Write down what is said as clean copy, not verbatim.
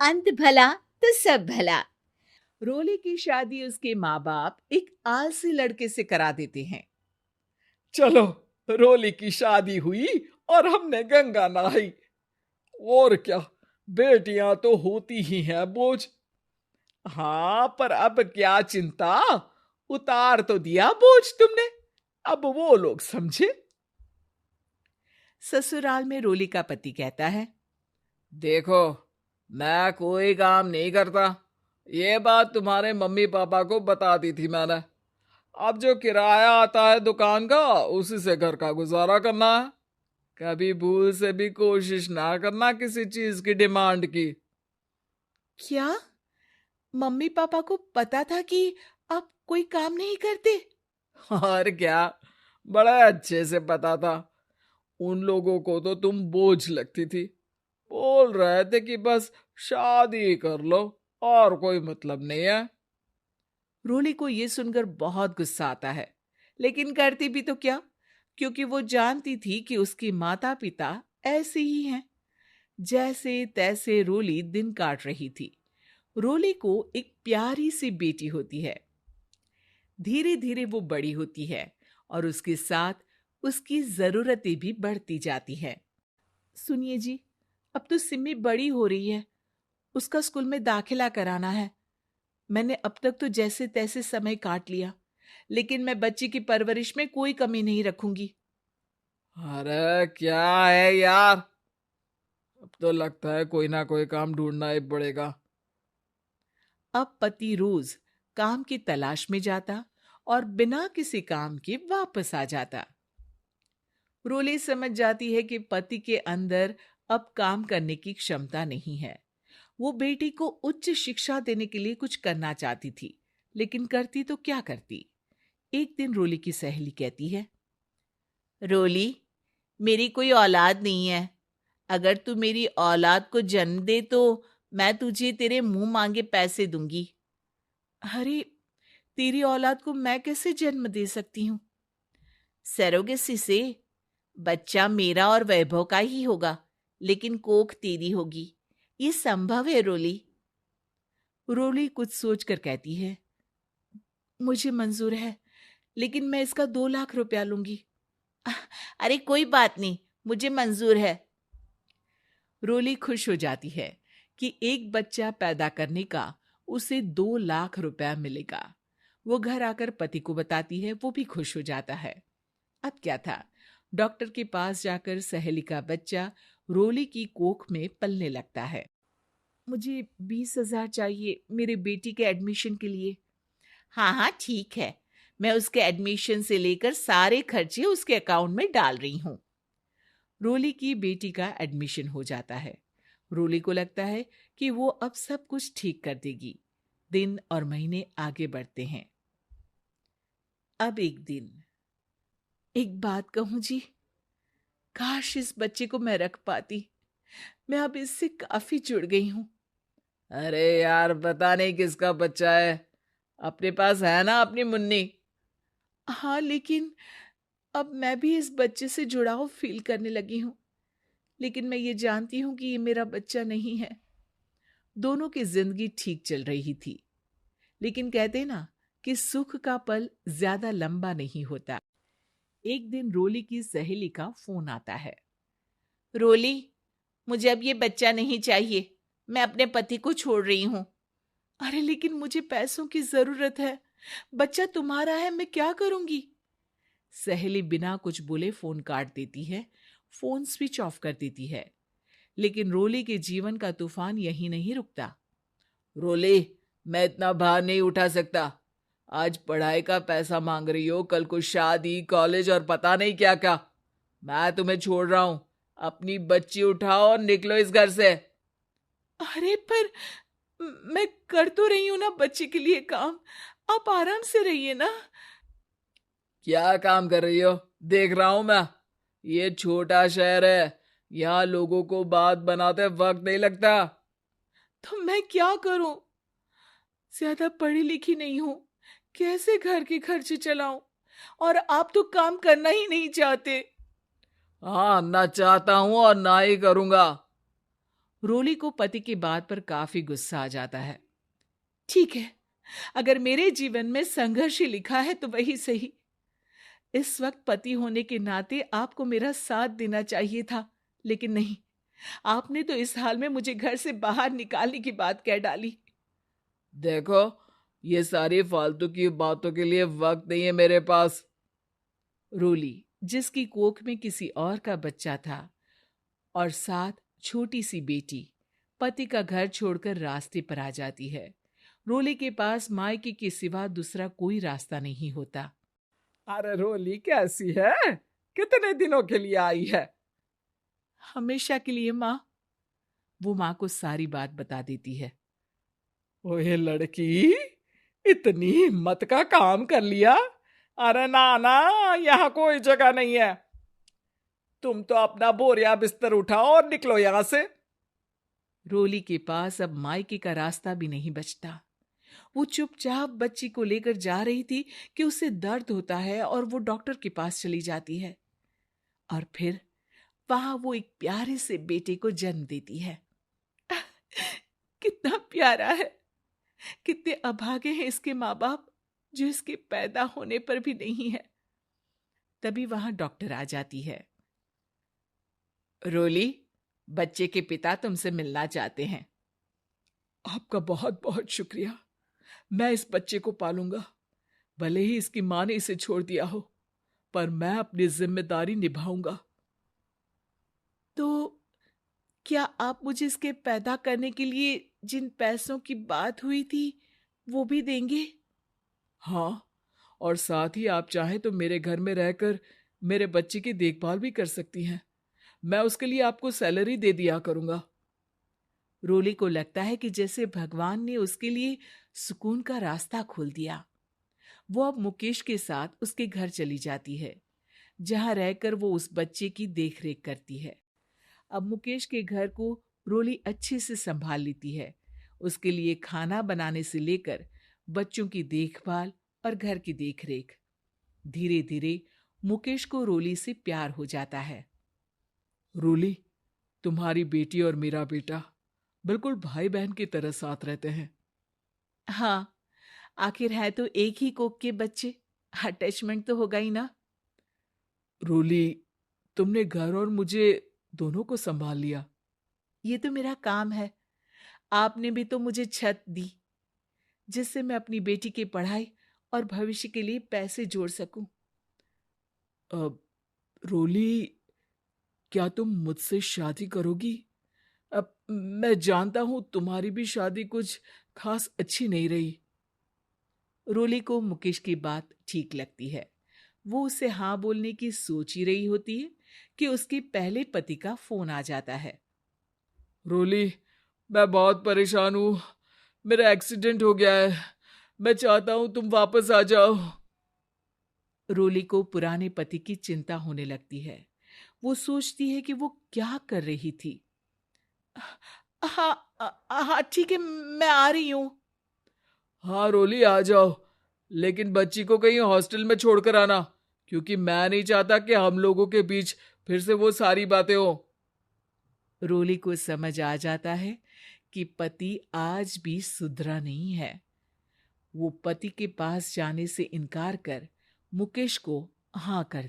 अंत भला तो सब भला। रोली की शादी उसके माँ बाप एक आलसी लड़के से करा देते हैं। चलो, रोली की शादी हुई और हमने गंगा नहाई। और क्या, बेटियां तो होती ही हैं बोझ। हाँ, पर अब क्या चिंता, उतार तो दिया बोझ तुमने, अब वो लोग समझे। ससुराल में रोली का पति कहता है, देखो, मैं कोई काम नहीं करता, ये बात तुम्हारे मम्मी पापा को बता दी थी मैंने। अब जो किराया आता है दुकान का, उसी से घर का गुजारा करना है। कभी भूल से भी कोशिश ना करना किसी चीज की डिमांड की। क्या मम्मी पापा को पता था कि आप कोई काम नहीं करते? और क्या, बड़ा अच्छे से पता था। उन लोगों को तो तुम बोझ लगती थी, बोल रहे थे कि बस शादी कर लो और कोई मतलब नहीं है। रोली को यह सुनकर बहुत गुस्सा आता है, लेकिन करती भी तो क्या, क्योंकि वो जानती थी कि उसके माता पिता ऐसे ही हैं। जैसे तैसे रोली दिन काट रही थी। रोली को एक प्यारी सी बेटी होती है। धीरे धीरे वो बड़ी होती है और उसके साथ उसकी जरूरतें भी बढ़ती जाती है। सुनिए जी, अब तो सिमी बड़ी हो रही है, उसका स्कूल में दाखिला कराना है। मैंने अब तक तो जैसे तैसे समय काट लिया, लेकिन मैं बच्ची की परवरिश में कोई कमी नहीं रखूंगी। अरे क्या है यार, अब तो लगता है कोई ना कोई काम ढूंढना ही पड़ेगा। अब पति रोज काम की तलाश में जाता और बिना किसी काम के वापस आ जाता। रोली समझ जाती है कि पति के अंदर अब काम करने की क्षमता नहीं है। वो बेटी को उच्च शिक्षा देने के लिए कुछ करना चाहती थी, लेकिन करती तो क्या करती। एक दिन रोली की सहेली कहती है, रोली, मेरी कोई औलाद नहीं है। अगर तू मेरी औलाद को जन्म दे तो मैं तुझे तेरे मुंह मांगे पैसे दूंगी। अरे, तेरी औलाद को मैं कैसे जन्म दे सकती हूँ? सरोगेसी से। बच्चा मेरा और वैभव का ही होगा, लेकिन कोख तेरी होगी। ये संभव है रोली। रोली कुछ सोचकर कहती है, मुझे मंजूर है, लेकिन मैं इसका 2 लाख रुपया लूंगी। अरे कोई बात नहीं, मुझे मंजूर है। रोली खुश हो जाती है कि एक बच्चा पैदा करने का उसे 2 लाख रुपया मिलेगा। वो घर आकर पति को बताती है, वो भी खुश हो जाता है। अब क्या था, डॉक्टर के पास जाकर सहेली का बच्चा रोली की कोख में पलने लगता है। मुझे 20,000 चाहिए मेरे बेटी के एडमिशन के लिए। हाँ हाँ ठीक है, मैं उसके एडमिशन से लेकर सारे खर्चे उसके अकाउंट में डाल रही हूँ। रोली की बेटी का एडमिशन हो जाता है। रोली को लगता है कि वो अब सब कुछ ठीक कर देगी। दिन और महीने आगे बढ़ते हैं। अब एक दिन, एक बात कहूं जी, काश इस बच्चे को मैं रख पाती। मैं अब इससे काफी जुड़ गई हूं। अरे यार, पता नहीं किसका बच्चा है, अपने पास है ना अपनी मुन्नी। हाँ, लेकिन अब मैं भी इस बच्चे से जुड़ाव फील करने लगी हूँ। लेकिन मैं ये जानती हूँ कि ये मेरा बच्चा नहीं है। दोनों की जिंदगी ठीक चल रही थी, लेकिन कहते ना कि सुख का पल ज्यादा लंबा नहीं होता। एक दिन रोली की सहेली का फोन आता है। रोली, मुझे अब ये बच्चा नहीं चाहिए, मैं अपने पति को छोड़ रही हूँ। अरे लेकिन मुझे पैसों की जरूरत है, बच्चा तुम्हारा है, मैं क्या करूंगी? सहेली बिना कुछ बोले फोन काट देती है, फोन स्विच ऑफ कर देती है। लेकिन रोली के जीवन का तूफान यहीं नहीं रुकता। रोली, मैं इतना भार नहीं उठा सकता। आज पढ़ाई का पैसा मांग रही हो, कल को शादी, कॉलेज और पता नहीं क्या क्या। मैं तुम्हें छोड़ रहा हूं, अपनी बच्ची उठाओ और निकलो इस घर से। अरे पर मैं कर तो रही हूं ना बच्चे के लिए काम, आप आराम से रहिए ना। क्या काम कर रही हो, देख रहा हूं मैं। ये छोटा शहर है, यहाँ लोगों को बात बनाते वक्त नहीं लगता। तो मैं क्या करूं? ज्यादा पढ़ी लिखी नहीं हूं, कैसे घर के खर्चे चलाऊं? और आप तो काम करना ही नहीं चाहते। हाँ, ना चाहता हूं और ना ही करूंगा। रोली को पति की बात पर काफी गुस्सा आ जाता है। ठीक है, अगर मेरे जीवन में संघर्ष ही लिखा है तो वही सही। इस वक्त पति होने के नाते आपको मेरा साथ देना चाहिए था, लेकिन नहीं, आपने तो इस हाल में मुझे घर से बाहर निकालने की बात कह डाली। देखो, ये सारी फालतू की बातों के लिए वक्त नहीं है मेरे पास। रोली, जिसकी कोख में किसी और का बच्चा था और साथ छोटी सी बेटी, पति का घर छोड़कर रास्ते पर आ जाती है। रोली के पास मायके के सिवा दूसरा कोई रास्ता नहीं होता। अरे रोली कैसी है? कितने दिनों के लिए आई है? हमेशा के लिए माँ। वो माँ को सारी बात बता देती है। ओए लड़की, इतनी हिम्मत का काम कर लिया। अरे ना ना, यहाँ कोई जगह नहीं है। तुम तो अपना बोरिया बिस्तर उठाओ और निकलो यहाँ से। रोली के पास अब मायके का रास्ता भी नहीं बचता। वो चुपचाप बच्ची को लेकर जा रही थी कि उसे दर्द होता है और वो डॉक्टर के पास चली जाती है। और फिर वहां वो एक प्यारे से बेटे को जन्म देती है। कितना प्यारा है! कितने अभागे हैं इसके माँ बाप, जो इसके पैदा होने पर भी नहीं है। तभी वहां डॉक्टर आ जाती है। रोली, बच्चे के पिता तुमसे मिलना चाहते हैं। आपका बहुत बहुत शुक्रिया। मैं इस बच्चे को पालूंगा, भले ही इसकी माँ ने इसे छोड़ दिया हो, पर मैं अपनी जिम्मेदारी निभाऊंगा। तो क्या आप मुझे इसके पैदा करने के लिए जिन पैसों की बात हुई थी वो भी देंगे? हाँ, और साथ ही आप चाहें तो मेरे घर में रहकर मेरे बच्चे की देखभाल भी कर सकती हैं। मैं उसके लिए आपको सैलरी दे दिया करूंगा। रोली को लगता है कि जैसे भगवान ने उसके लिए सुकून का रास्ता खोल दिया। वो अब मुकेश के साथ उसके घर चली जाती है, जहां रहकर वो उस बच्चे की देखरेख करती है। अब मुकेश के घर को रोली अच्छे से संभाल लेती है। उसके लिए खाना बनाने से लेकर बच्चों की देखभाल और घर की देखरेख। धीरे धीरे मुकेश को रोली से प्यार हो जाता है। रोली, तुम्हारी बेटी और मेरा बेटा बिल्कुल भाई बहन की तरह साथ रहते हैं। हाँ, आखिर है तो एक ही कोख के बच्चे, अटैचमेंट तो होगा ही ना। रोली, तुमने घर और मुझे दोनों को संभाल लिया। ये तो मेरा काम है। आपने भी तो मुझे छत दी, जिससे मैं अपनी बेटी की पढ़ाई और भविष्य के लिए पैसे जोड़ सकूं। अब रोली, क्या तुम मुझसे शादी करोगी? अब मैं जानता हूं तुम्हारी भी शादी कुछ खास अच्छी नहीं रही। रोली को मुकेश की बात ठीक लगती है। वो उसे हाँ बोलने की सोच ही रही होती है कि उसके पहले पति का फोन आ जाता है। रोली, मैं बहुत परेशान हूँ। मेरा एक्सीडेंट हो गया है। मैं चाहता हूँ तुम वापस आ जाओ। रोली को पुराने पति की चिंता होने लगती है। वो सोचती है कि वो क्या कर रही थी। हाँ, हाँ ठीक है, मैं आ रही हूँ। हाँ रोली, आ जाओ, लेकिन बच्ची को कहीं हॉस्टल में छोड़कर आना, क्योंकि मैं नहीं चाहता कि हम लोगों के बीच फिर से वो सारी बातें हो। रोली को समझ आ जाता है कि पति आज भी सुधरा नहीं है। वो पति के पास जाने से इनकार कर मुकेश को हाँ कर